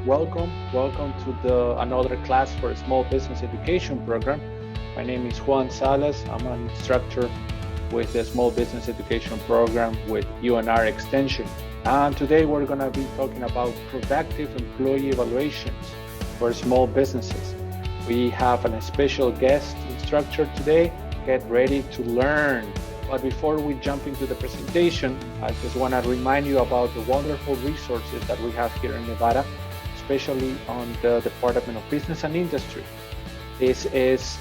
Welcome to the another class for a small business education program. My name is Juan Salas. I'm an instructor with the small business education program with UNR extension. And today we're going to be talking about productive employee evaluations for small businesses. We have a special guest instructor today. Get ready to learn. But before we jump into the presentation, I just want to remind you about the wonderful resources that we have here in Nevada, especially on the Department of Business and Industry. This is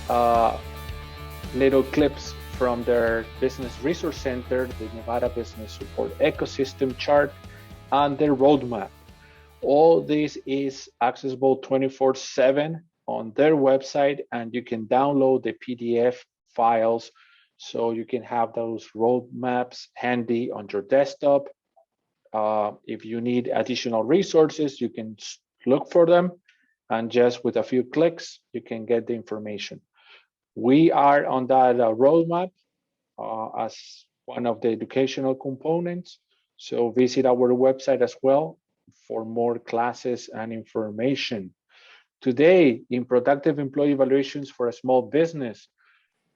little clips from their Business Resource Center, the Nevada Business Support Ecosystem Chart, and their roadmap. All this is accessible 24/7 on their website, and you can download the PDF files so you can have those roadmaps handy on your desktop. If you need additional resources, you can look for them, and just with a few clicks, you can get the information. We are on that roadmap as one of the educational components. So visit our website as well for more classes and information. Today, in Productive Employee Evaluations for a Small Business,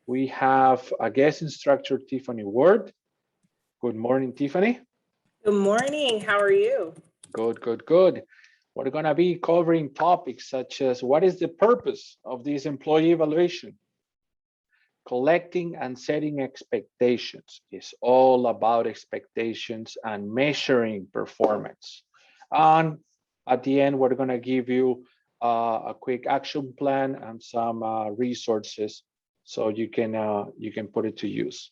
we have a guest instructor, Tiffany Ward. Good morning, Tiffany. Good morning. How are you? Good. We're going to be covering topics such as what is the purpose of this employee evaluation? Collecting and setting expectations is all about expectations and measuring performance. And at the end, we're going to give you a quick action plan and some resources so you can put it to use.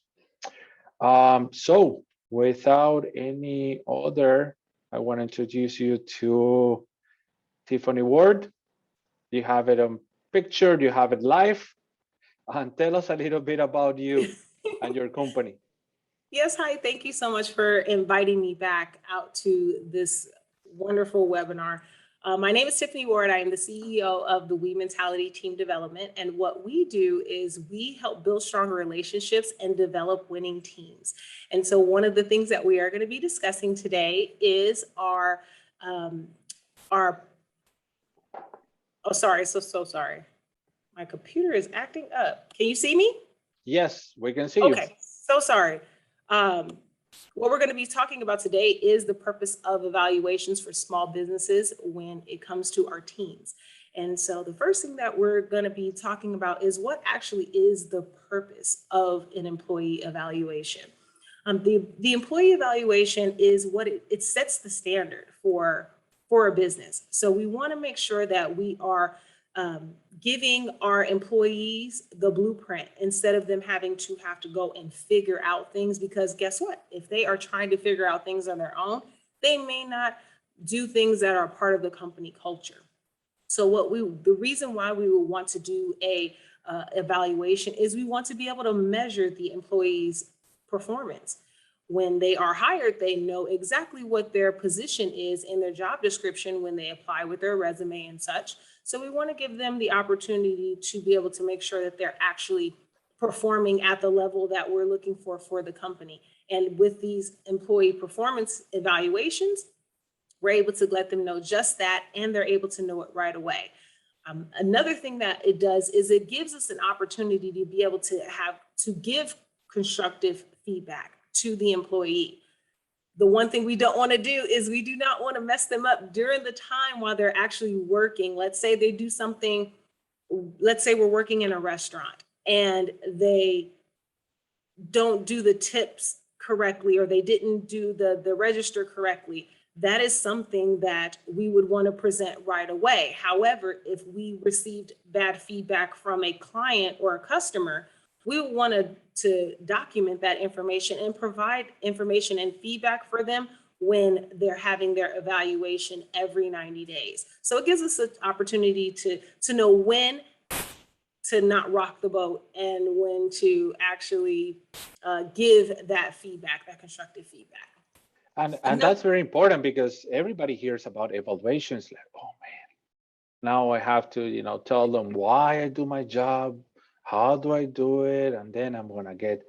So without any other, I want to introduce you to Tiffany Ward. You have it on picture, you have it live, and tell us a little bit about you and your company. Yes, hi. Thank you so much for inviting me back out to this wonderful webinar. My name is Tiffany Ward. I am the CEO of the We Mentality Team Development. And what we do is we help build stronger relationships and develop winning teams. And so one of the things that we are going to be discussing today is our so sorry. My computer is acting up. Can you see me? Yes, we can see you. Okay, so sorry. What we're going to be talking about today is the purpose of evaluations for small businesses when it comes to our teams. And so the first thing that we're going to be talking about is what actually is the purpose of an employee evaluation. The employee evaluation is what it sets the standard for a business. So we want to make sure that we are giving our employees the blueprint instead of them having to go and figure out things, because guess what? If they are trying to figure out things on their own, they may not do things that are part of the company culture. So the reason why we would want to do a evaluation is we want to be able to measure the employees' performance. When they are hired, they know exactly what their position is in their job description when they apply with their resume and such. So we want to give them the opportunity to be able to make sure that they're actually performing at the level that we're looking for the company. And with these employee performance evaluations, we're able to let them know just that, and they're able to know it right away. Another thing that it does is it gives us an opportunity to be able to give constructive feedback to the employee. The one thing we don't want to do is we do not want to mess them up during the time while they're actually working. Let's say they do something, let's say we're working in a restaurant and they don't do the tips correctly, or they didn't do the register correctly. That is something that we would want to present right away. However, if we received bad feedback from a client or a customer, we would want to document that information and provide information and feedback for them when they're having their evaluation every 90 days. So it gives us an opportunity to know when to not rock the boat and when to actually give that feedback, that constructive feedback. And that's very important, because everybody hears about evaluations like, oh man, now I have to tell them why I do my job, how do I do it, and then I'm gonna get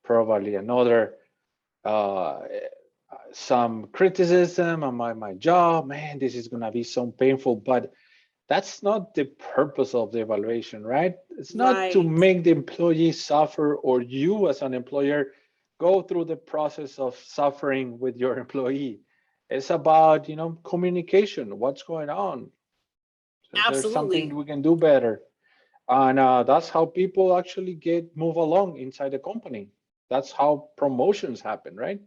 probably another some criticism on my job. Man, this is gonna be so painful, but that's not the purpose of the evaluation, right? It's not to Right. make the employee suffer or you as an employer go through the process of suffering with your employee. It's about, communication. What's going on? Is there something Absolutely. we can do better? And that's how people actually move along inside the company. That's how promotions happen, right?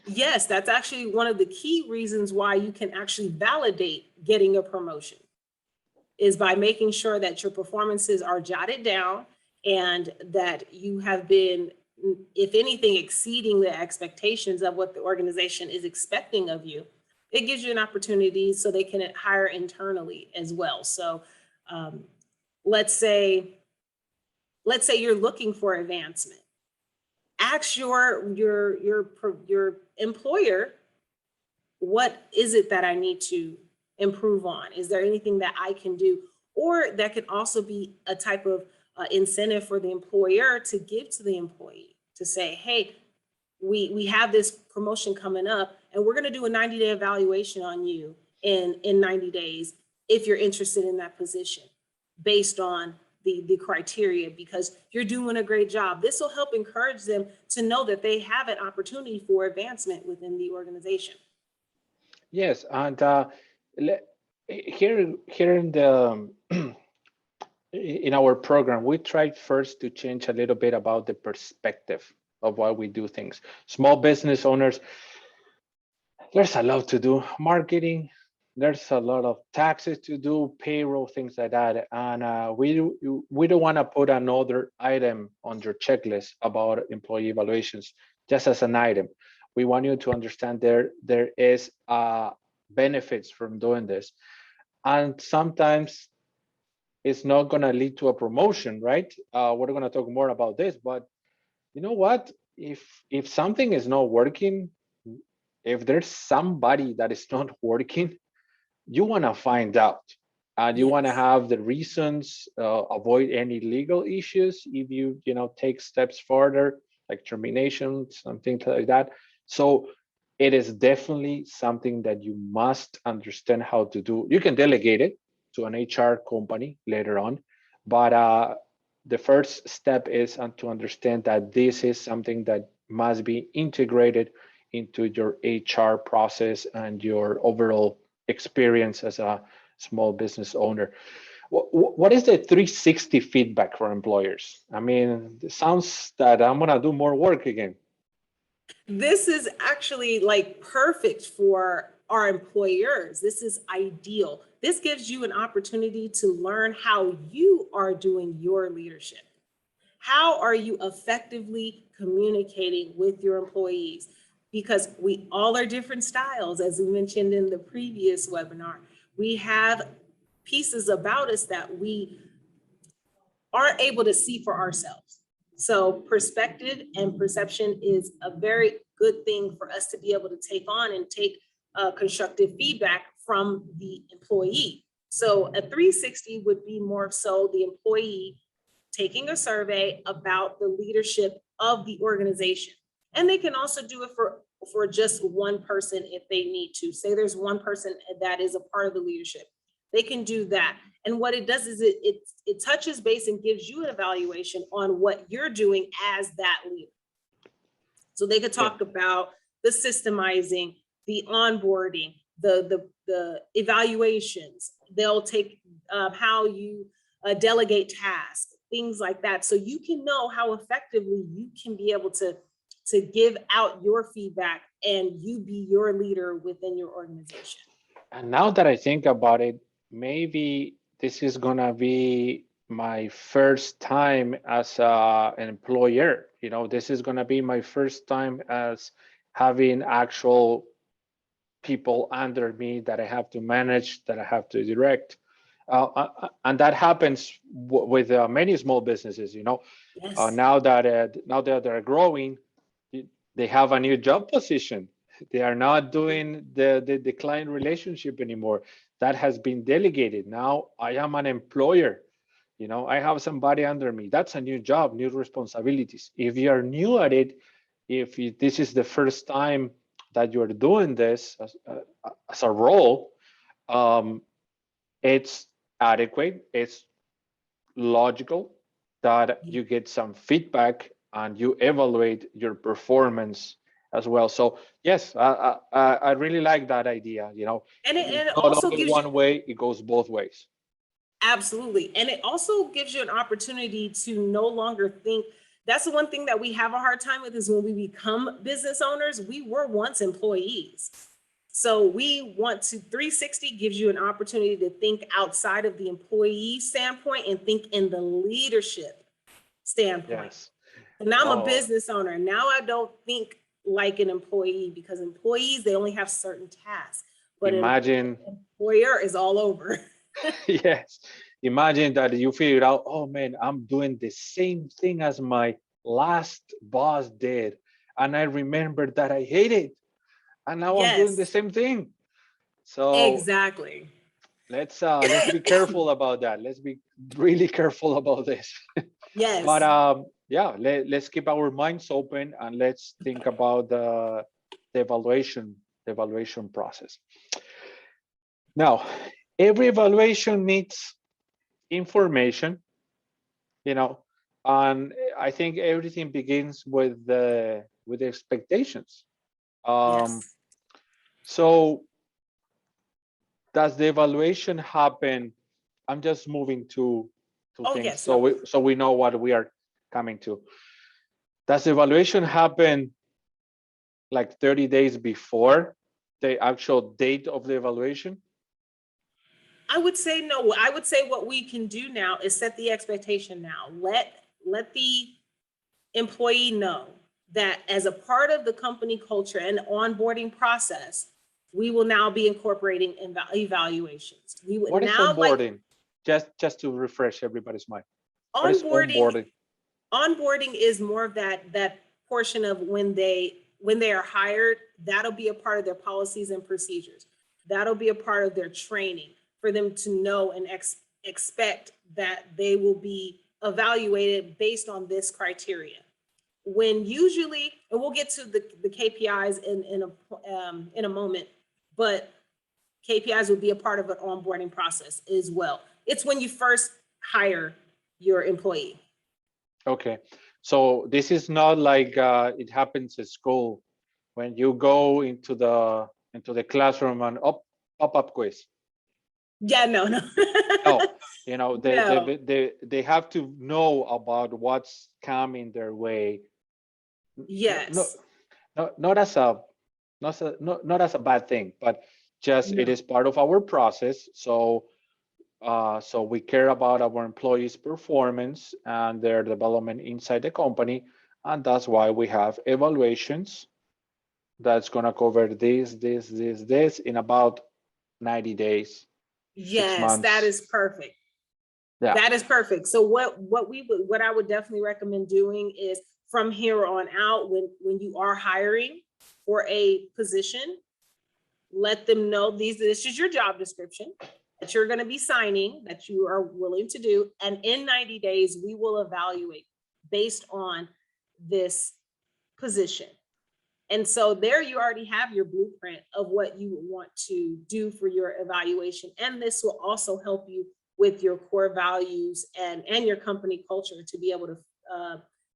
Yes, that's actually one of the key reasons why you can actually validate getting a promotion is by making sure that your performances are jotted down and that you have been, if anything, exceeding the expectations of what the organization is expecting of you. It gives you an opportunity so they can hire internally as well. So um, let's say you're looking for advancement. Ask your employer, what is it that I need to improve on? Is there anything that I can do? Or that could also be a type of incentive for the employer to give to the employee to say, hey, we have this promotion coming up and we're going to do a 90-day evaluation on you in 90 days if you're interested in that position based on the criteria, because you're doing a great job. This will help encourage them to know that they have an opportunity for advancement within the organization. Yes, and here in the in our program, we tried first to change a little bit about the perspective of why we do things. Small business owners, there's a lot to do. Marketing, there's a lot of taxes to do, payroll, things like that. And we don't want to put another item on your checklist about employee evaluations just as an item. We want you to understand there is benefits from doing this. And sometimes it's not going to lead to a promotion, right? We're going to talk more about this, but you know what? If something is not working, if there's somebody that is not working, you want to find out, and you want to Yes. have the reasons, avoid any legal issues if you take steps further, like termination, something like that. So it is definitely something that you must understand how to do. You can delegate it to an HR company later on, but the first step is to understand that this is something that must be integrated into your HR process and your overall experience as a small business owner. What is the 360 feedback for employers? I mean, it sounds that I'm gonna do more work again. This is actually like perfect for our employers. This is ideal. This gives you an opportunity to learn how you are doing your leadership. How are you effectively communicating with your employees? Because we all are different styles, as we mentioned in the previous webinar. We have pieces about us that we aren't able to see for ourselves. So perspective and perception is a very good thing for us to be able to take on and take constructive feedback from the employee. So a 360 would be more so the employee taking a survey about the leadership of the organization. And they can also do it for just one person if they need to. Say there's one person that is a part of the leadership. They can do that. And what it does is it touches base and gives you an evaluation on what you're doing as that leader. So they could Yeah. talk about the systemizing, the onboarding, the evaluations. They'll take how you delegate tasks, things like that. So you can know how effectively you can be able to give out your feedback and you be your leader within your organization. And now that I think about it, maybe this is gonna be my first time as an employer. This is gonna be my first time as having actual people under me that I have to manage, that I have to direct. And that happens with many small businesses. Yes. Now that they're growing, they have a new job position. They are not doing the client relationship anymore. That has been delegated. Now I am an employer. I have somebody under me. That's a new job, new responsibilities. If you are new at it, if this is the first time that you're doing this as a role, it's adequate, it's logical, that you get some feedback and you evaluate your performance as well. So yes, I really like that idea. And it's it not also only gives you, one way, it goes both ways. absolutely. And it also gives you an opportunity to no longer think. That's the one thing that we have a hard time with, is when we become business owners, we were once employees. So we want to, 360 gives you an opportunity to think outside of the employee standpoint and think in the leadership standpoint. Yes. And now I'm a Oh, business owner. Now I don't think like an employee, because employees, they only have certain tasks, but imagine, an employer is all over. yes, imagine that you figured out, oh man, I'm doing the same thing as my last boss did. And I remembered that I hate it. And now I'm doing the Yes, same thing. So exactly. let's be careful about that. Let's be really careful about this. But Yes. yeah, let's keep our minds open and let's think about the evaluation process. Now, every evaluation needs information, and I think everything begins with the expectations. Yes. So does the evaluation happen? I'm just moving to Oh, things yes. No. so we know what we are coming to. Does the evaluation happen like 30 days before the actual date of the evaluation? I would say no. I would say what we can do now is set the expectation now. Let the employee know that as a part of the company culture and onboarding process, we will now be incorporating evaluations. We would What is now like onboarding? Just to refresh everybody's mind. What is onboarding. onboarding? Onboarding is more of that portion of when they are hired. That'll be a part of their policies and procedures. That'll be a part of their training for them to know and expect that they will be evaluated based on this criteria. When usually, and we'll get to the KPIs in a moment, but KPIs will be a part of an onboarding process as well. It's when you first hire your employee. Okay, so this is not like it happens at school when you go into the classroom and pop-up quiz. Yeah, no. No, No. they have to know about what's coming their way. Yes. Not as a not as a bad thing, but just it No. is part of our process. So so we care about our employees' performance and their development inside the company, and that's why we have evaluations that's going to cover this in about 90 days, 6 Yes, that months. is perfect. Yeah. That is perfect. So what I would definitely recommend doing is, from here on out, when you are hiring for a position, let them know this is your job description that you're going to be signing, that you are willing to do. And in 90 days, we will evaluate based on this position. And so there you already have your blueprint of what you want to do for your evaluation. And this will also help you with your core values and your company culture, to be able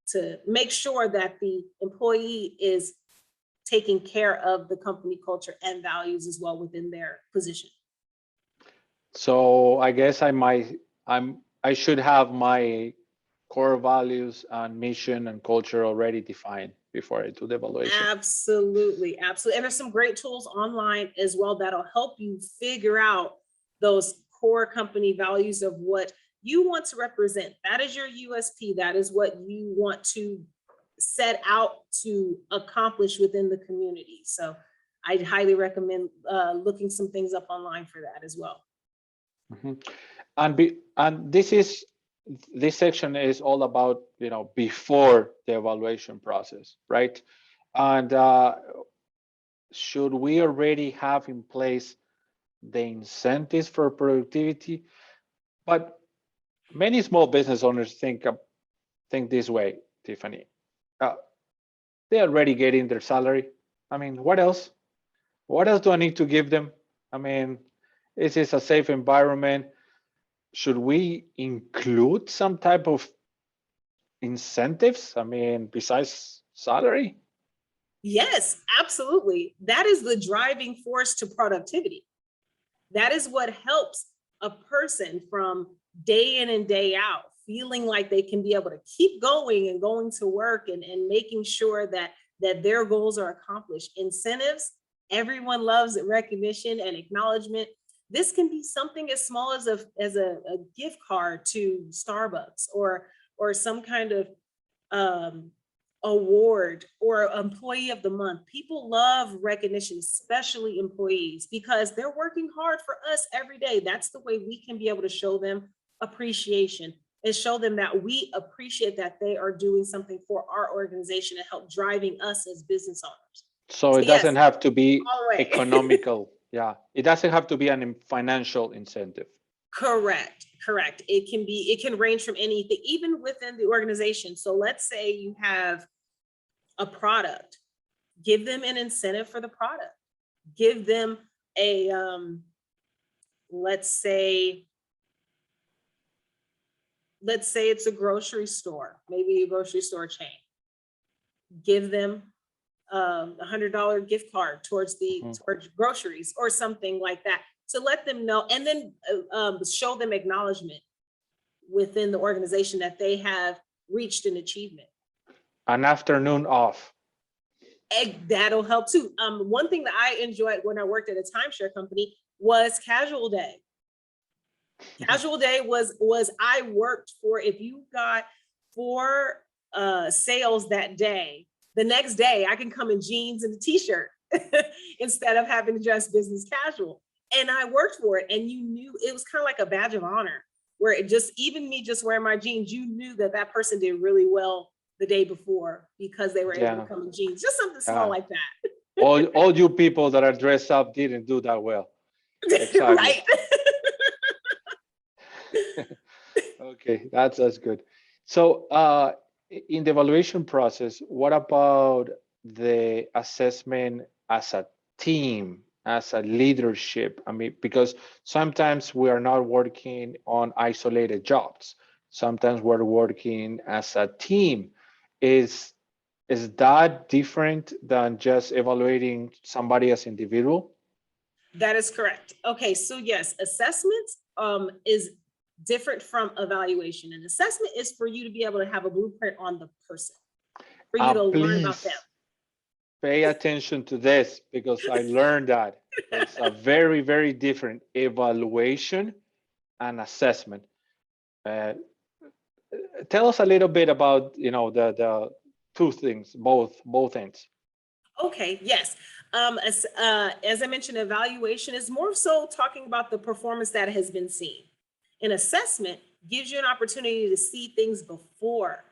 to make sure that the employee is taking care of the company culture and values as well within their position. So I guess I should have my core values and mission and culture already defined before I do the evaluation. Absolutely. Absolutely. And there's some great tools online as well that'll help you figure out those core company values of what you want to represent. That is your USP. That is what you want to set out to accomplish within the community. So I'd highly recommend looking some things up online for that as well. Mm-hmm. And this section is all about before the evaluation process, right? And should we already have in place the incentives for productivity? But many small business owners think this way, Tiffany. They're already getting their salary. I mean, what else? What else do I need to give them? I mean, is this a safe environment? Should we include some type of incentives? I mean, besides salary? Yes, absolutely. That is the driving force to productivity. That is what helps a person from day in and day out feeling like they can be able to keep going and going to work and making sure that their goals are accomplished. Incentives, everyone loves recognition and acknowledgement. This can be something as small as a gift card to Starbucks or some kind of award or employee of the month. People love recognition, especially employees, because they're working hard for us every day. That's the way we can be able to show them appreciation and show them that we appreciate that they are doing something for our organization and help driving us as business owners. So it doesn't have to be all the way. economical. Yeah, it doesn't have to be a financial incentive. Correct. It can range from anything, even within the organization. So let's say you have a product, give them an incentive for the product. Give them a, let's say it's a grocery store, maybe a grocery store chain. Give them $100 gift card towards groceries or something like that, to let them know, and then show them acknowledgement within the organization that they have reached an achievement. An afternoon off. That'll help too. One thing that I enjoyed when I worked at a timeshare company was casual day. Casual day was I worked for, if you got 4 sales that day, the next day I can come in jeans and a t-shirt instead of having to dress business casual. And I worked for it, and you knew it was kind of like a badge of honor, where it just, even me just wearing my jeans, you knew that that person did really well the day before because they were able to come in jeans. Just something small like that. all you people that are dressed up didn't do that well. Exactly. Right. Okay, that's good. So in the evaluation process, what about the assessment as a team, as a leadership? I mean, because sometimes we are not working on isolated jobs. Sometimes we're working as a team. Is that different than just evaluating somebody as individual? That is correct. Okay, so yes, assessments is different from evaluation. An assessment is for you to be able to have a blueprint on the person, for you to learn about them. Pay attention to this, because I learned that it's a very, very different evaluation and assessment. Tell us a little bit about, the two things, both ends. Okay, yes. As I mentioned, evaluation is more so talking about the performance that has been seen. An assessment gives you an opportunity to see things before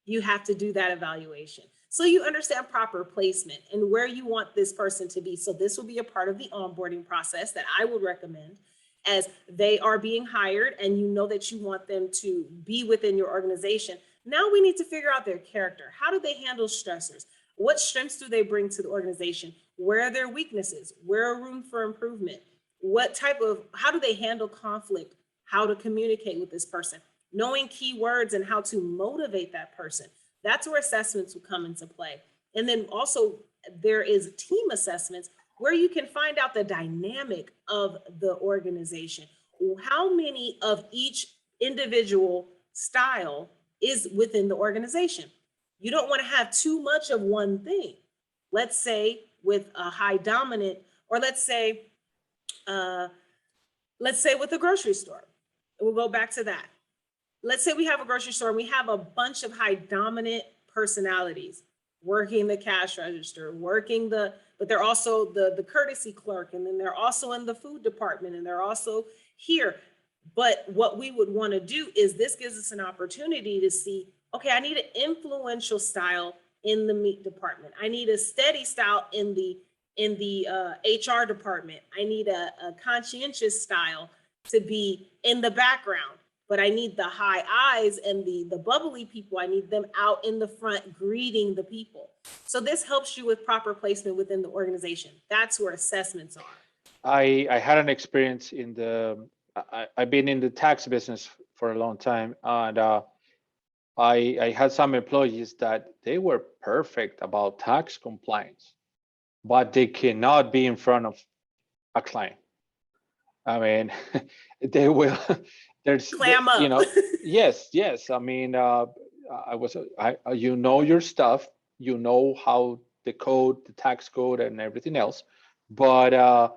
you have to do that evaluation. So you understand proper placement and where you want this person to be. So this will be a part of the onboarding process that I would recommend, as they are being hired and you know that you want them to be within your organization. Now we need to figure out their character. How do they handle stressors? What strengths do they bring to the organization? Where are their weaknesses? Where are room for improvement? How do they handle conflict? How to communicate with this person? Knowing keywords and how to motivate that person. That's where assessments will come into play. And then also there is team assessments where you can find out the dynamic of the organization. How many of each individual style is within the organization? You don't want to have too much of one thing. Let's say with a high dominant, or let's say with a grocery store. We'll go back to that. Let's say we have a grocery store and we have a bunch of high dominant personalities working the cash register, but they're also the courtesy clerk, and then they're also in the food department, and they're also here. But what we would want to do is, this gives us an opportunity to see, okay, I need an influential style in the meat department. I need a steady style in the HR department. I need a conscientious style to be in the background. but I need the high eyes and the bubbly people. I need them out in the front greeting the people. So this helps you with proper placement within the organization. That's where assessments are. I had an experience in I've been in the tax business for a long time, and I had some employees that they were perfect about tax compliance, but they cannot be in front of a client. I mean, they will. Clam up. Yes. I mean, you know your stuff. You know how the code, the tax code, and everything else, but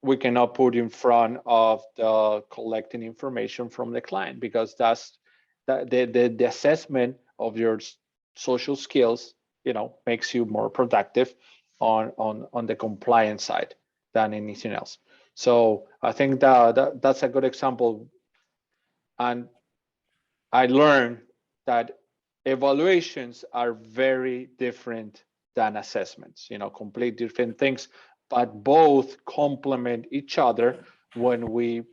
we cannot put in front of the collecting information from the client, because that's the assessment of your social skills, makes you more productive on the compliance side than anything else. So I think that's a good example. And I learned that evaluations are very different than assessments, complete different things, but both complement each other when we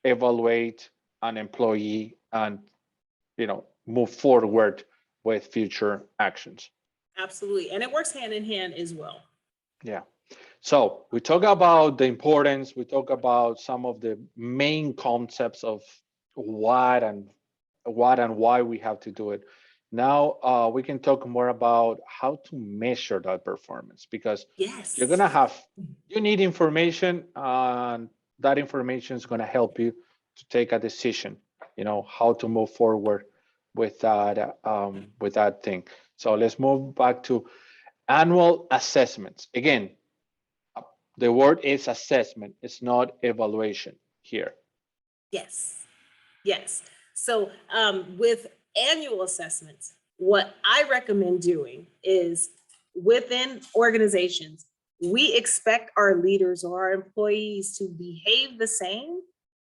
evaluate an employee and, move forward with future actions. Absolutely. And it works hand in hand as well. Yeah. So we talk about the importance, we talk about some of the main concepts of what and why we have to do it. Now we can talk more about how to measure that performance, because yes, you need information, and that information is going to help you to take a decision, how to move forward with that thing. So let's move back to annual assessments. Again, the word is assessment. It's not evaluation here. Yes. So with annual assessments, what I recommend doing is within organizations, we expect our leaders or our employees to behave the same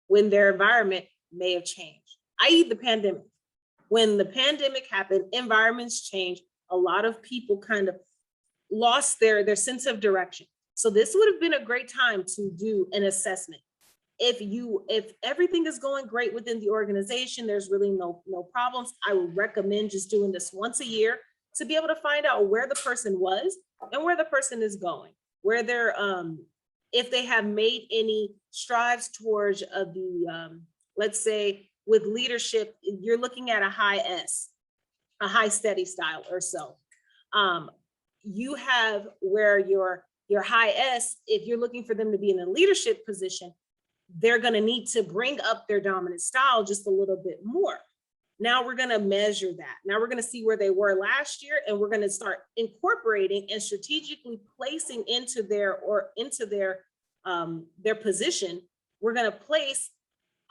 when their environment may have changed, i.e. the pandemic. When the pandemic happened, environments changed. A lot of people kind of lost their sense of direction. So this would have been a great time to do an assessment. If everything is going great within the organization, there's really no problems, I would recommend just doing this once a year to be able to find out where the person was and where the person is going, where they're if they have made any strides towards let's say with leadership, you're looking at a high S, a high steady style or so. You have where your high S, if you're looking for them to be in a leadership position, they're going to need to bring up their dominant style just a little bit more. Now we're going to measure that. Now we're going to see where they were last year, and we're going to start incorporating and strategically placing into their position. We're going to place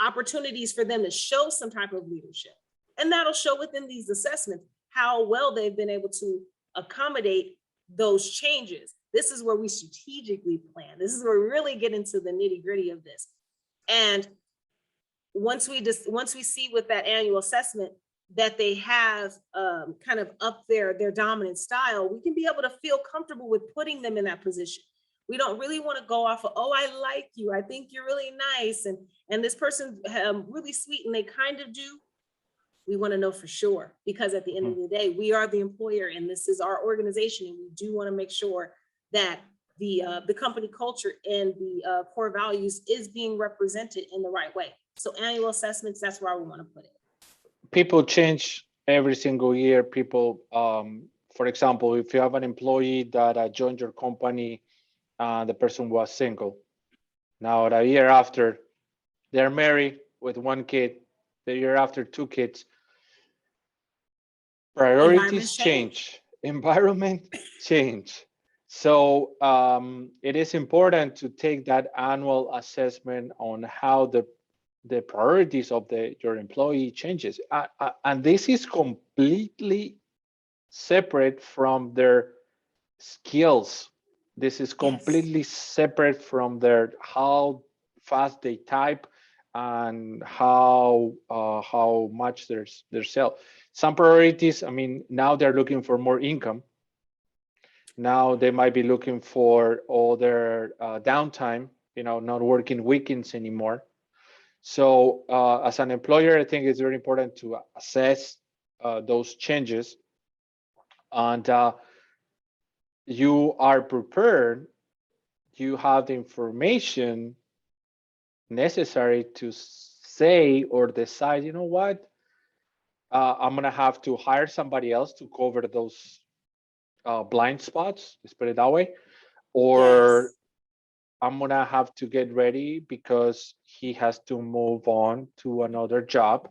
opportunities for them to show some type of leadership. And that'll show within these assessments how well they've been able to accommodate those changes. This is where we strategically plan. This is where we really get into the nitty-gritty of this. And once we see with that annual assessment that they have kind of up their dominant style, we can be able to feel comfortable with putting them in that position. We don't really want to go off of, oh, I like you, I think you're really nice, and this person's really sweet, and they kind of do. We want to know for sure, because at the end of the day, we are the employer and this is our organization, and we do want to make sure that the company culture and the core values is being represented in the right way. So annual assessments, that's where we want to put it. People change every single year. People, for example, if you have an employee that joined your company, the person was single. Now, a year after, they're married with one kid. The year after, 2 kids. Priorities change. Environment change. So it is important to take that annual assessment on how the priorities of your employee changes. And this is completely separate from their skills. This is completely separate from how fast they type and how much their sell. Some priorities, I mean, now they're looking for more income. Now they might be looking for all their downtime, not working weekends anymore. So as an employer, I think it's very important to assess those changes, and you are prepared, you have the information necessary to say or decide, you know what, I'm gonna have to hire somebody else to cover those blind spots, let's put it that way, or Yes. I'm gonna have to get ready because he has to move on to another job,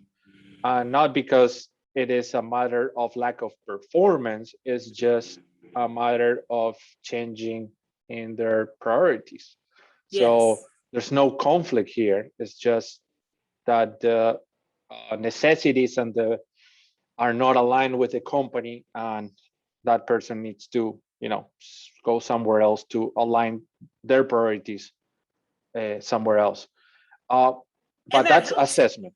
not because it is a matter of lack of performance, it's just a matter of changing in their priorities. So Yes. there's no conflict here. It's just that the necessities and the are not aligned with the company, and that person needs to, go somewhere else to align their priorities somewhere else. Uh, And but that that's helps. assessment.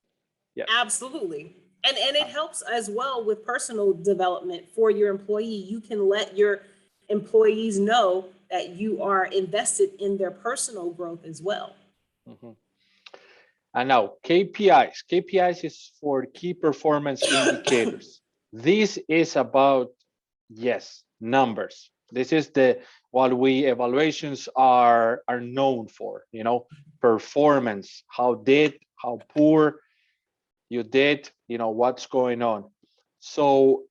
Yes. Absolutely. And it helps as well with personal development for your employee. You can let your employees know that you are invested in their personal growth as well. Mhm. And now KPIs. KPIs is for key performance indicators. This is about, yes, numbers. This is the what we evaluations are known for, performance, how poor you did, what's going on. So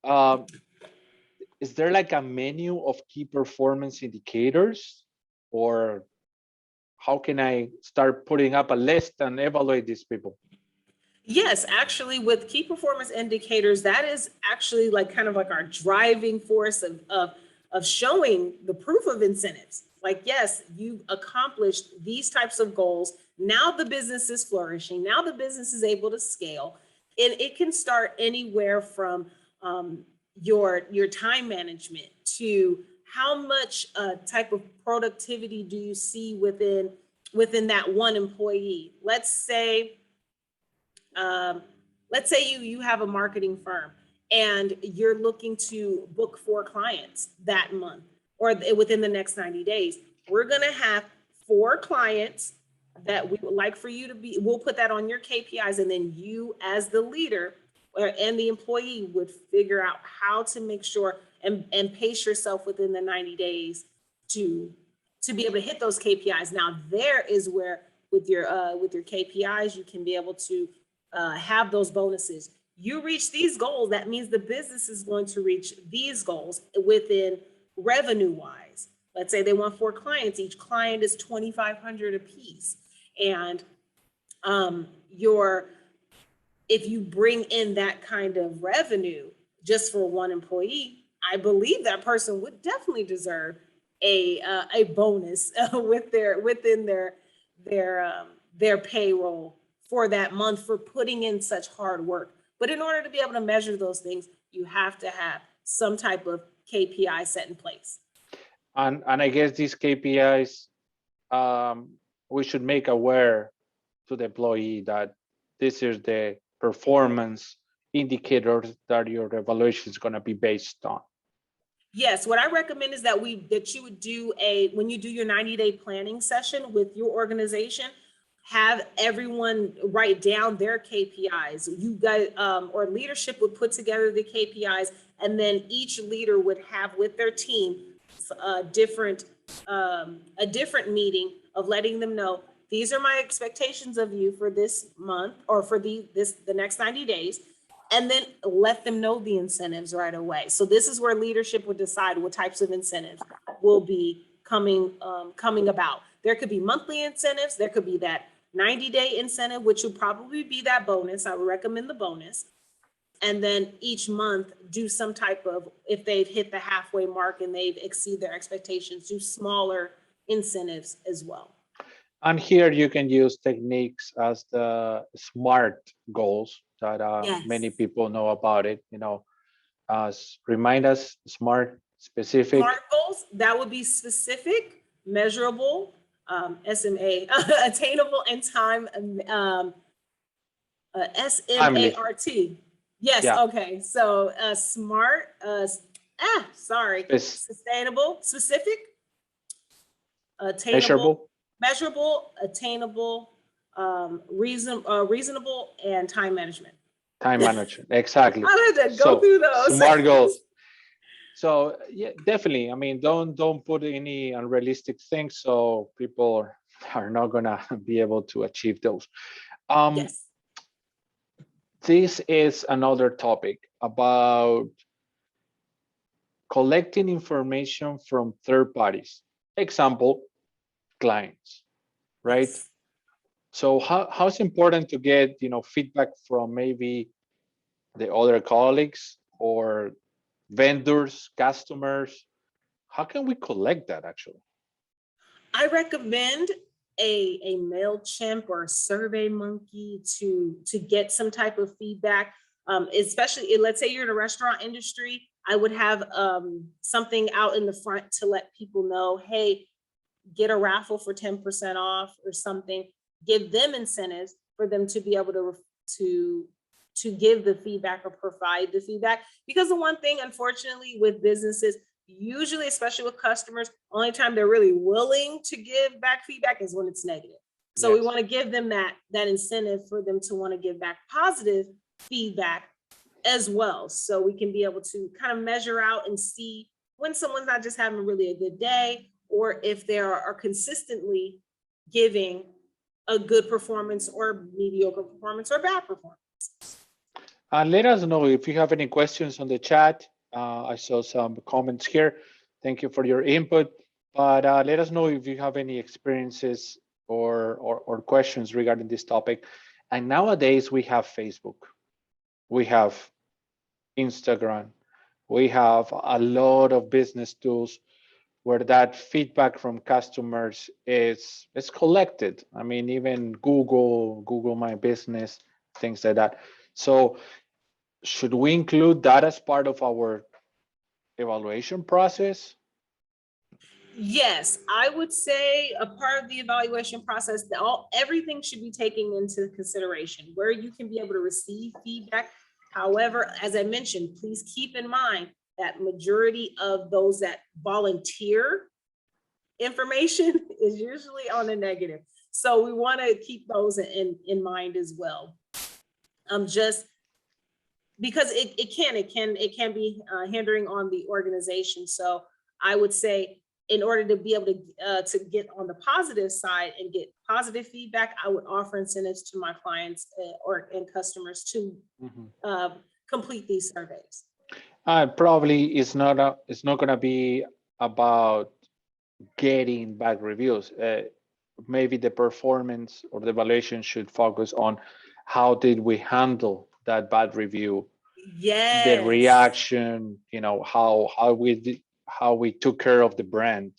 is there like a menu of key performance indicators, or how can I start putting up a list and evaluate these people? Yes, actually, with key performance indicators, that is actually like kind of like our driving force of showing the proof of incentives. Like, yes, you accomplished these types of goals. Now the business is flourishing. Now the business is able to scale, and it can start anywhere from your time management to how much type of productivity do you see within that one employee. Um, let's say you have a marketing firm and you're looking to book 4 clients that month or within the next 90 days. We're going to have 4 clients that we would like for you to be, we'll put that on your KPIs, and then you as the leader and the employee would figure out how to make sure and pace yourself within the 90 days to be able to hit those KPIs. Now there is where with your KPIs you can be able to have those bonuses. You reach these goals, that means the business is going to reach these goals within revenue wise. Let's say they want 4 clients, each client is 2,500 a piece. And your if you bring in that kind of revenue just for one employee, I believe that person would definitely deserve a bonus within their payroll for that month for putting in such hard work. But in order to be able to measure those things, you have to have some type of KPI set in place. And I guess these KPIs, we should make aware to the employee that this is the performance indicators that your evaluation is going to be based on. Yes, what I recommend is that you would do when you do your 90-day planning session with your organization, have everyone write down their KPIs. You guys or leadership would put together the KPIs, and then each leader would have with their team a different meeting of letting them know these are my expectations of you for this month or for the next 90 days, and then let them know the incentives right away. So this is where leadership would decide what types of incentives will be coming about. There could be monthly incentives. There could be that 90-day incentive, which would probably be that bonus. I would recommend the bonus. And then each month do some type of, if they've hit the halfway mark and they've exceeded their expectations, do smaller incentives as well. And here you can use techniques as the SMART goals that Yes. many people know about it. Remind us, SMART, specific. SMART goals, that would be specific, measurable, SMA, attainable, and time, SMART. Yes, Yeah. okay. So SMART, sustainable, specific, attainable, Measurable, measurable, attainable, reasonable, and time management. Time management, exactly. I had to go So through those. SMART goals. So yeah, definitely. I mean, don't put any unrealistic things, so people are not gonna be able to achieve those. Yes. This is another topic about collecting information from third parties. Example, clients, right? Yes. So how's important to get feedback from maybe the other colleagues or vendors, customers? How can we collect that actually? I recommend a MailChimp or a SurveyMonkey to get some type of feedback. Especially, let's say you're in a restaurant industry, I would have something out in the front to let people know, hey, get a raffle for 10% off or something. Give them incentives for them to be able to give the feedback or provide the feedback. Because the one thing, unfortunately, with businesses, usually, especially with customers, only time they're really willing to give back feedback is when it's negative. So we want to give them that incentive for them to want to give back positive feedback as well. So we can be able to kind of measure out and see when someone's not just having really a good day, or if they are consistently giving a good performance or mediocre performance or bad performance. And let us know if you have any questions on the chat. I saw some comments here. Thank you for your input. But let us know if you have any experiences or questions regarding this topic. And nowadays we have Facebook, we have Instagram, we have a lot of business tools where that feedback from customers is collected. I mean, even Google My Business, things like that. So should we include that as part of our evaluation process? Yes, I would say a part of the evaluation process, everything should be taken into consideration where you can be able to receive feedback. However, as I mentioned, please keep in mind that majority of those that volunteer information is usually on the negative. So we want to keep those in mind as well. Just because it can be hindering on the organization. So I would say, in order to be able to get on the positive side and get positive feedback, I would offer incentives to my clients and customers to complete these surveys. Probably it's not going to be about getting bad reviews. Maybe the performance or the evaluation should focus on how did we handle that bad review. Yes. The reaction, how we took care of the brand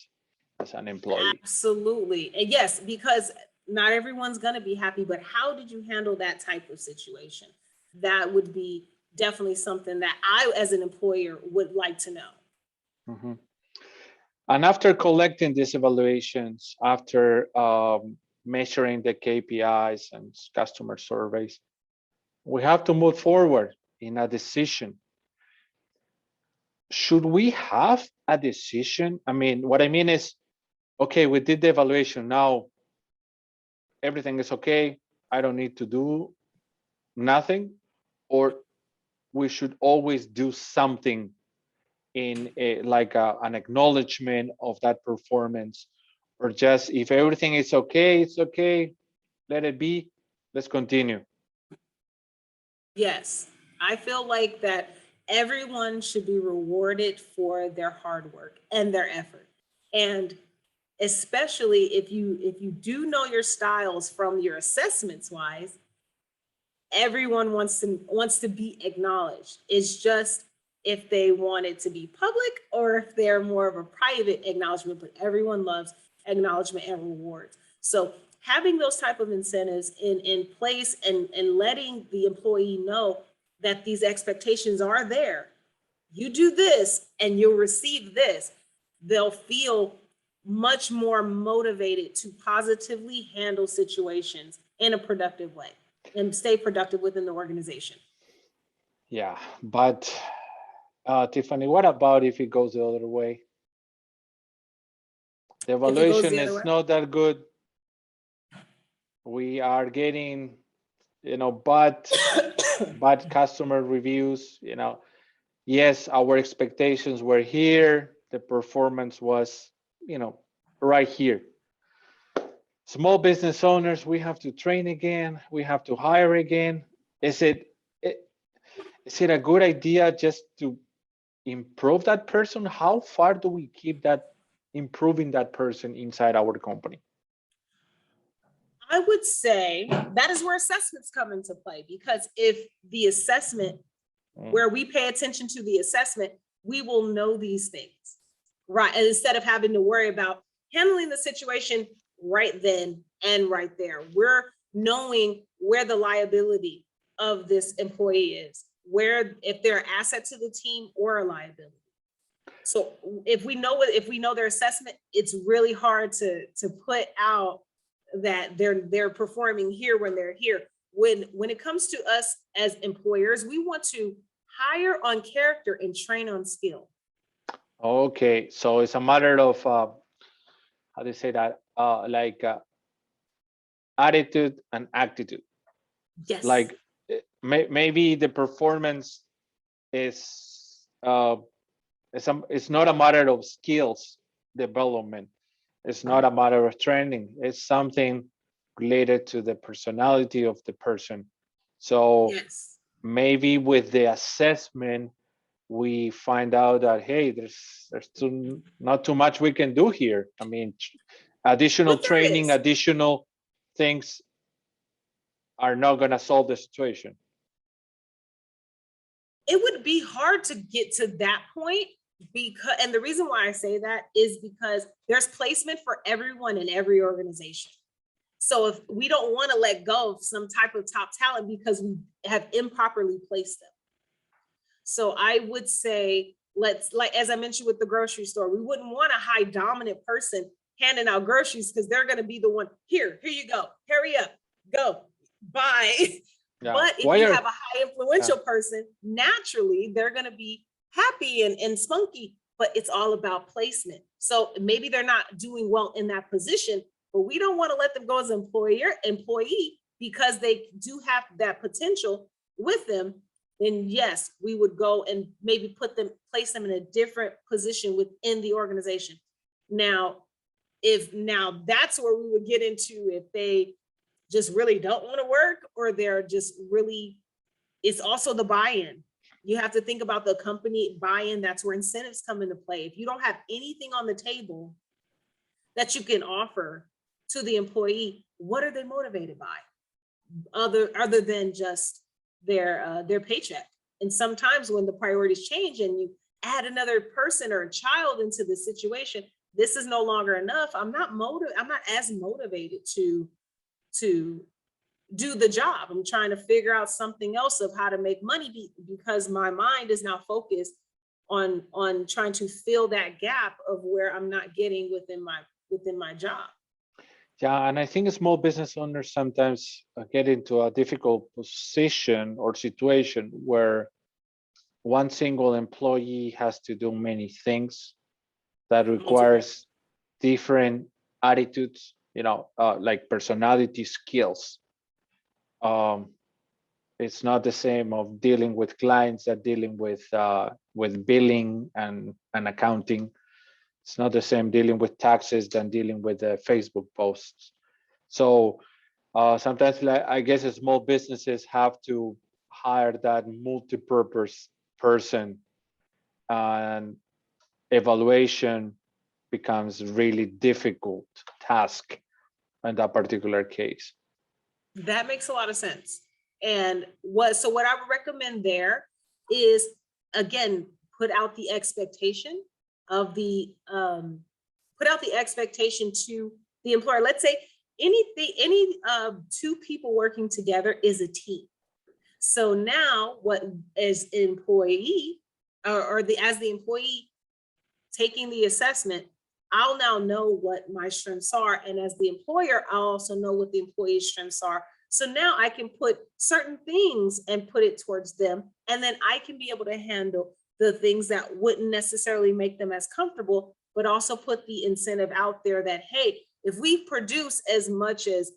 as an employee. Absolutely. And yes, because not everyone's going to be happy, but how did you handle that type of situation? That would be definitely something that I, as an employer, would like to know. Mm-hmm. And after collecting these evaluations, after measuring the KPIs and customer surveys, we have to move forward in a decision. Should we have a decision? I mean, what I mean is, okay, we did the evaluation. Now everything is okay. I don't need to do nothing, or we should always do something in an acknowledgement of that performance, or just if everything is okay, it's okay, let it be, let's continue. Yes, I feel like that everyone should be rewarded for their hard work and their effort. And especially if you do know your styles from your assessments wise, everyone wants to be acknowledged. It's just if they want it to be public or if they're more of a private acknowledgement, but everyone loves acknowledgement and rewards. So having those type of incentives in place and letting the employee know that these expectations are there. You do this and you'll receive this. They'll feel much more motivated to positively handle situations in a productive way and stay productive within the organization. Yeah, but Tiffany, what about if it goes the other way? The evaluation is not that good. We are getting, bad customer reviews. Yes, our expectations were here. The performance was, right here. Small business owners, we have to train again. We have to hire again. Is it a good idea just to improve that person? How far do we keep that improving that person inside our company? I would say that is where assessments come into play, because if the assessment, where we pay attention to the assessment, we will know these things, right? And instead of having to worry about handling the situation right then and right there, we're knowing where the liability of this employee is, where if they're an asset to the team or a liability. So if we know their assessment, it's really hard to put out that they're performing here when they're here. When it comes to us as employers, we want to hire on character and train on skill. Okay, so it's a matter of how do you say that? Attitude and attitude. Yes. Like maybe the performance is it's not a matter of skills development. It's not a matter of training. It's something related to the personality of the person. So yes, maybe with the assessment, we find out that, hey, there's not too much we can do here. I mean, additional training, additional things are not going to solve the situation. It would be hard to get to that point, because, and the reason why I say that is because there's placement for everyone in every organization. So if we don't want to let go of some type of top talent because we have improperly placed them. So I would say, let's, like, as I mentioned with the grocery store, we wouldn't want a high dominant person handing out groceries, because they're going to be the one, here you go, hurry up, go, buy. Yeah. But if you have a high influential person, naturally, they're going to be happy and spunky, but it's all about placement. So maybe they're not doing well in that position, but we don't want to let them go as an employee because they do have that potential with them. Then yes, we would go and maybe place them in a different position within the organization. Now that's where we would get into, if they just really don't want to work, or they're just really, it's also the buy-in. You have to think about the company buy-in. That's where incentives come into play. If you don't have anything on the table that you can offer to the employee, what are they motivated by other than just their paycheck? And sometimes when the priorities change and you add another person or a child into the situation, this is no longer enough. I'm not as motivated to do the job. I'm trying to figure out something else of how to make money, because my mind is now focused on trying to fill that gap of where I'm not getting within my job. Yeah, and I think small business owners sometimes get into a difficult position or situation where one single employee has to do many things that requires different attitudes, like personality skills. It's not the same of dealing with clients that dealing with billing and accounting. It's not the same dealing with taxes than dealing with Facebook posts. So sometimes, I guess, small businesses have to hire that multi-purpose person, and evaluation becomes really difficult task in that particular case. That makes a lot of sense. And what I would recommend there is, again, put out the expectation to the employer. Let's say any two people working together is a team. So now, what as an employee as the employee taking the assessment, I'll now know what my strengths are. And as the employer, I'll also know what the employee's strengths are. So now I can put certain things and put it towards them. And then I can be able to handle the things that wouldn't necessarily make them as comfortable, but also put the incentive out there that, hey, if we produce as much as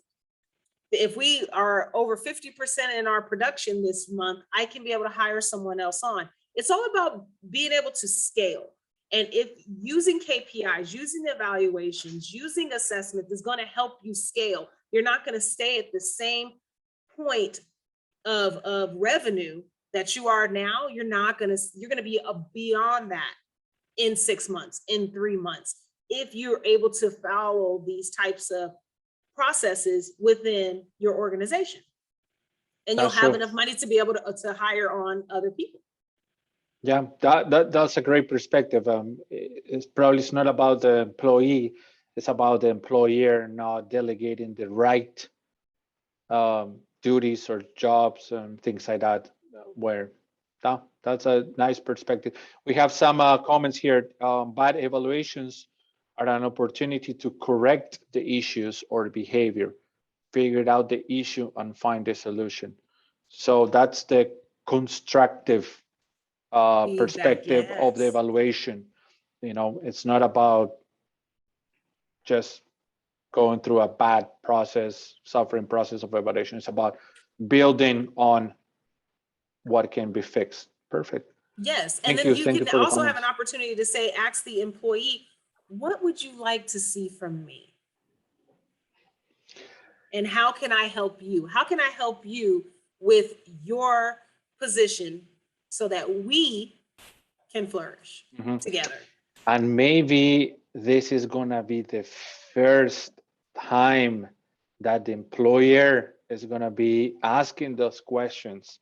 if we are over 50% in our production this month, I can be able to hire someone else on. It's all about being able to scale. And if using KPIs, using evaluations, using assessment is going to help you scale. You're not going to stay at the same point of revenue that you are now. You're going to be beyond that in 6 months, in 3 months, if you're able to follow these types of processes within your organization. And you'll have enough money to be able to hire on other people. Yeah, that's a great perspective. It's not about the employee, it's about the employer not delegating the right duties or jobs and things like that, where that's a nice perspective. We have some comments here. Bad evaluations are an opportunity to correct the issues or behavior, figure out the issue and find the solution. So that's the constructive perspective of the evaluation. You know, it's not about just going through a bad process, suffering process of evaluation. It's about building on what can be fixed. Perfect. Yes, and then you can also have an opportunity to say, ask the employee, what would you like to see from me? And how can I help you? How can I help you with your position so that we can flourish together? And maybe this is gonna be the first time that the employer is gonna be asking those questions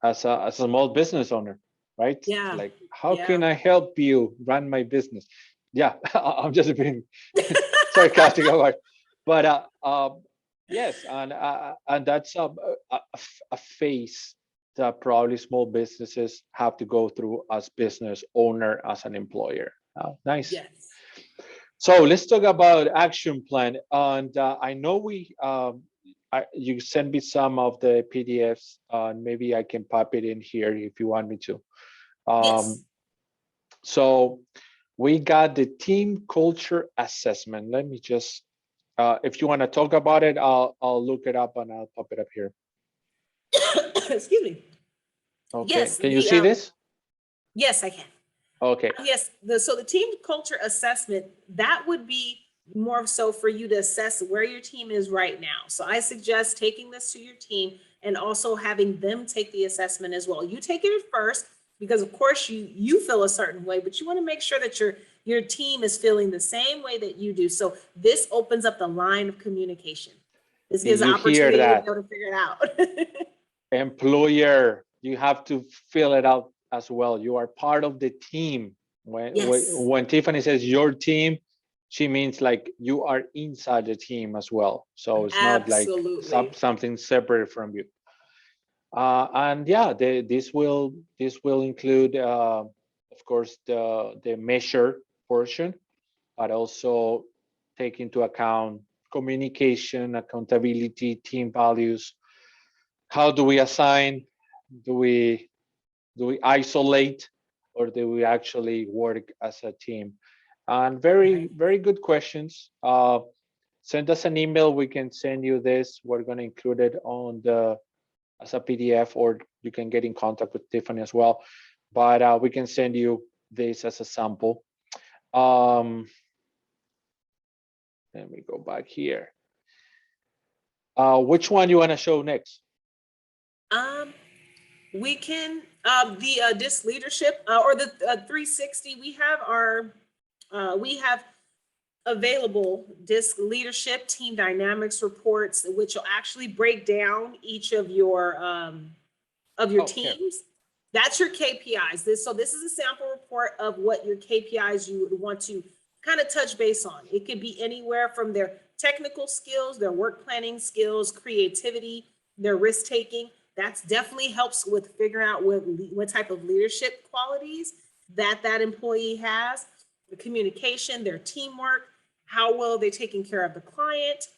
as a small business owner, right? Yeah. Like, how can I help you run my business? Yeah, I'm just being sarcastic about it. But yes, and that's a phase that probably small businesses have to go through as business owner, as an employer. Nice. Yes. So let's talk about action plan. And I know you sent me some of the PDFs, and maybe I can pop it in here if you want me to. Yes. So we got the team culture assessment. Let me just, if you want to talk about it, I'll look it up and I'll pop it up here. Excuse me. Okay. Yes, can you see this? Yes, I can. Okay. Yes. So the team culture assessment, that would be more so for you to assess where your team is right now. So I suggest taking this to your team and also having them take the assessment as well. You take it first because of course you feel a certain way, but you want to make sure that your team is feeling the same way that you do. So this opens up the line of communication. This gives an opportunity to be able to figure it out. Employer, you have to fill it out as well. You are part of the team. When Tiffany says your team, she means like you are inside the team as well. So it's not like something separate from you. And yeah, this will include, of course, the measure portion, but also take into account communication, accountability, team values. How do we assign? Do we isolate, or do we actually work as a team? And very good questions. Send us an email. We can send you this. We're going to include it on as a PDF, or you can get in contact with Tiffany as well. But we can send you this as a sample. Let me go back here. Which one you want to show next? We can the DISC leadership or the 360. We have available DISC leadership team dynamics reports, which will actually break down each of your teams. That's your KPIs. So this is a sample report of what your KPIs you would want to kind of touch base on. It could be anywhere from their technical skills, their work planning skills, creativity, their risk taking. That definitely helps with figuring out what type of leadership qualities that employee has, the communication, their teamwork, how well they're taking care of the client,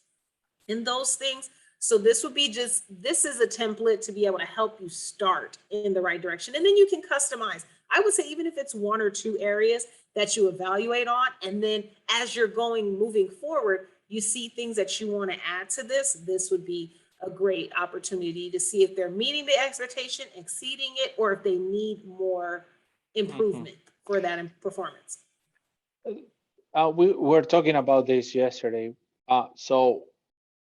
and those things. So this is a template to be able to help you start in the right direction. And then you can customize. I would say even if it's 1 or 2 areas that you evaluate on, and then as you're moving forward, you see things that you want to add to this would be a great opportunity to see if they're meeting the expectation, exceeding it, or if they need more improvement for that performance. We were talking about this yesterday. So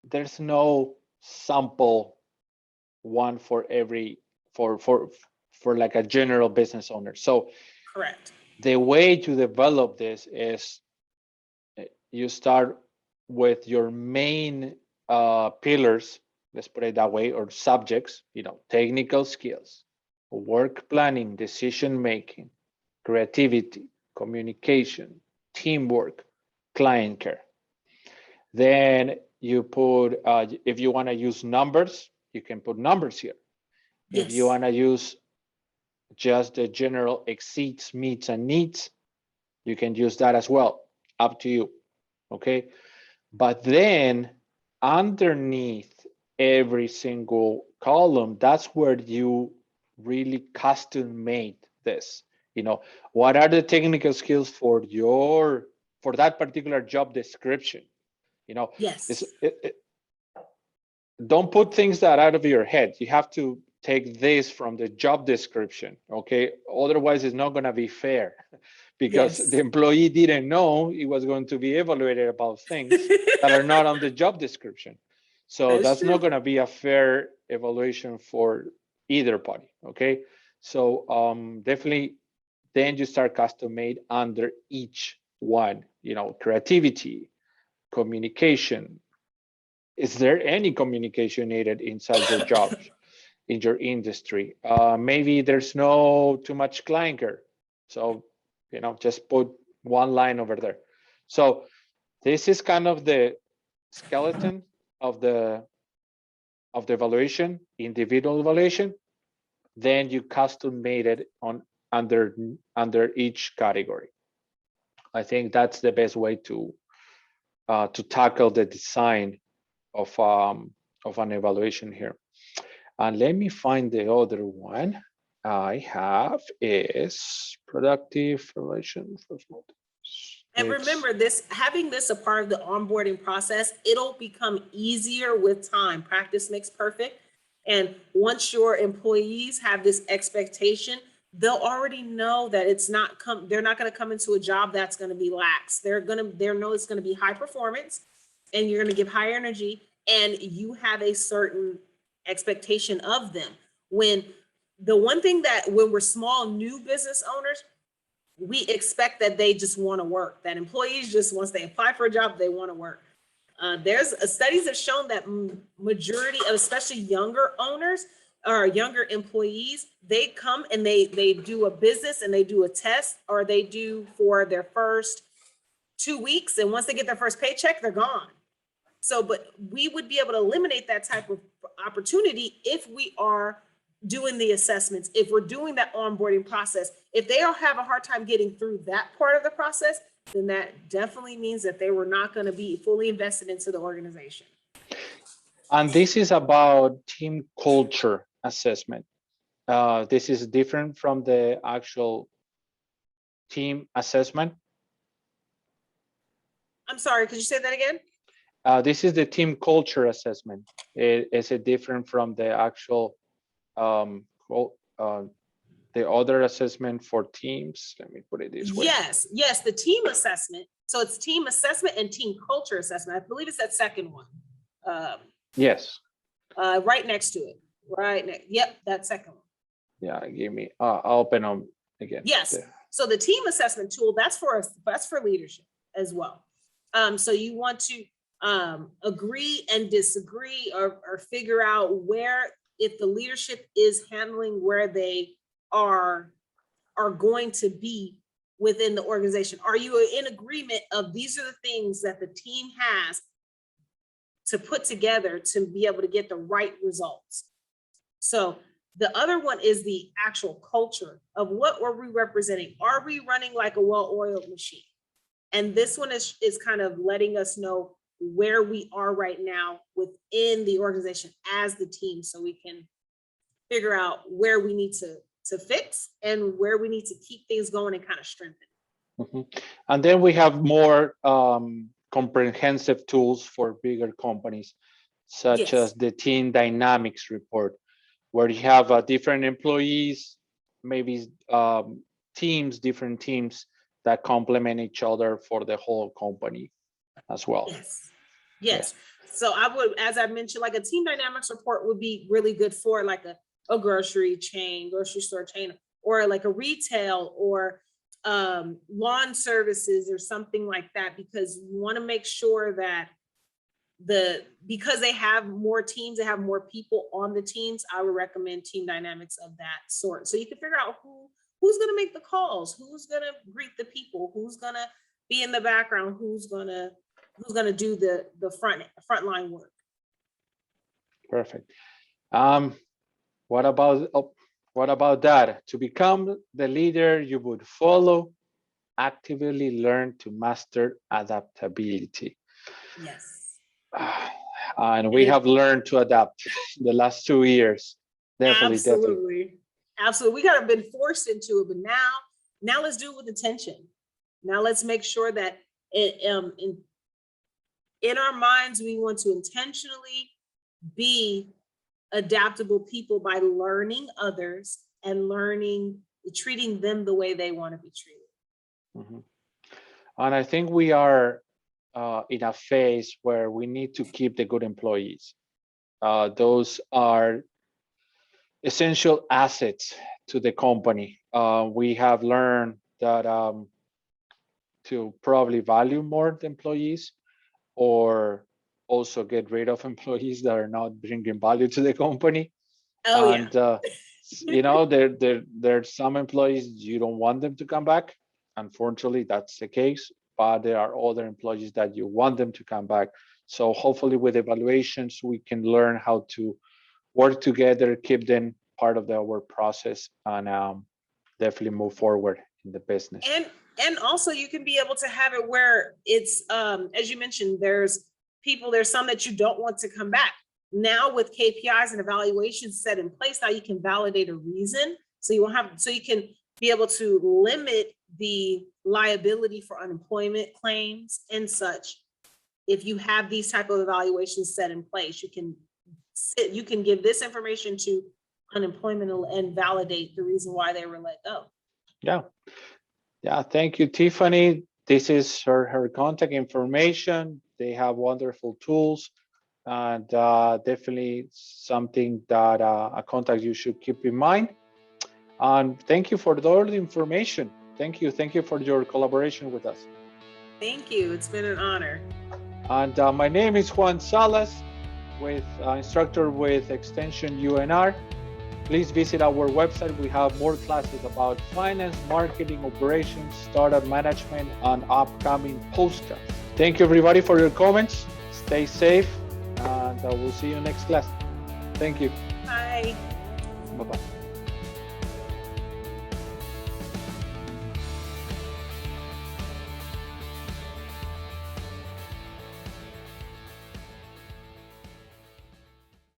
there's no sample one for every for like a general business owner. So correct. The way to develop this is you start with your main pillars, let's put it that way, or subjects, technical skills, work planning, decision making, creativity, communication, teamwork, client care. Then you put, if you want to use numbers, you can put numbers here. Yes. If you want to use just the general exceeds, meets, and needs, you can use that as well. Up to you. Okay. But then underneath every single column, that's where you really custom made this. What are the technical skills for that particular job description? Yes. Don't put things that out of your head. You have to take this from the job description, okay? Otherwise, it's not going to be fair because yes. the employee didn't know he was going to be evaluated about things that are not on the job description. So that's not going to be a fair evaluation for either party, okay? So definitely, then you start custom made under each one, creativity, communication. Is there any communication needed inside your job, in your industry? Maybe there's no too much client care. So, just put one line over there. So this is kind of the skeleton of the evaluation, individual evaluation. Then you custom made it under each category. I think that's the best way to tackle the design of an evaluation here. And let me find the other one I have is productive evaluation for small teams. And remember this, having this a part of the onboarding process, it'll become easier with time. Practice makes perfect. And once your employees have this expectation, they'll already know that they're not going to come into a job that's going to be lax. They know it's going to be high performance and you're going to give high energy and you have a certain expectation of them. When we're small new business owners, we expect that they just want to work, that employees just, once they apply for a job, they want to work. There's studies have shown that majority of especially younger owners or younger employees, they come and they do a business and they do a test, or they do for their first 2 weeks. And once they get their first paycheck, they're gone. So, but we would be able to eliminate that type of opportunity if we are doing the assessments, if we're doing that onboarding process. If they all have a hard time getting through that part of the process, then that definitely means that they were not going to be fully invested into the organization. And this is about team culture assessment. This is different from the actual team assessment. I'm sorry, could you say that again? This is the team culture assessment. Is it different from the actual the other assessment for teams? Let me put it this way. Yes, the team assessment. So it's team assessment and team culture assessment. I believe it's that second one. Yes. Right next to it. Yep, that second one. Yeah, give me. I'll open them again. Yes. There. So the team assessment tool, that's for leadership as well. So you want to agree and disagree, or figure out where, if the leadership is handling where they are going to be within the organization. Are you in agreement of these are the things that the team has to put together to be able to get the right results? So the other one is the actual culture of what were we representing? Are we running like a well-oiled machine? And this one is kind of letting us know where we are right now within the organization as the team, so we can figure out where we need to fix and where we need to keep things going and kind of strengthen. Mm-hmm. And then we have more comprehensive tools for bigger companies, such Yes. as the team dynamics report, where you have different employees, maybe different teams that complement each other for the whole company as well. Yes. Yes. So I would, as I mentioned, like a team dynamics report would be really good for like a grocery store chain, or like a retail or lawn services or something like that, because you want to make sure that because they have more teams, they have more people on the teams. I would recommend team dynamics of that sort. So you can figure out who's going to make the calls, who's going to greet the people, who's going to be in the background, who's going to do the frontline work. Perfect. What about that? To become the leader you would follow, actively learn to master adaptability. Yes. And we have learned to adapt the last 2 years. Definitely. Absolutely. We have been forced into it, but now let's do it with intention. Now let's make sure that in our minds, we want to intentionally be adaptable people by learning others and treating them the way they want to be treated. Mm-hmm. And I think we are in a phase where we need to keep the good employees. Those are essential assets to the company. We have learned that to probably value more the employees, or also get rid of employees that are not bringing value to the company. There's some employees you don't want them to come back. Unfortunately, that's the case, but there are other employees that you want them to come back. So hopefully with evaluations, we can learn how to work together, keep them part of our process, and definitely move forward in the business. And also you can be able to have it where it's, as you mentioned, there's some that you don't want to come back. Now with KPIs and evaluations set in place, now you can validate a reason. So you can be able to limit the liability for unemployment claims and such. If you have these type of evaluations set in place, you can give this information to unemployment and validate the reason why they were let go. Yeah, thank you, Tiffany. This is her contact information. They have wonderful tools, and definitely something that a contact you should keep in mind. And thank you for all the information. Thank you for your collaboration with us. Thank you. It's been an honor. And my name is Juan Salas, with instructor with extension UNR. Please visit our website. We have more classes about finance, marketing, operations, startup management, and upcoming postcards. Thank you, everybody, for your comments. Stay safe, and we'll see you next class. Thank you. Bye. Bye-bye.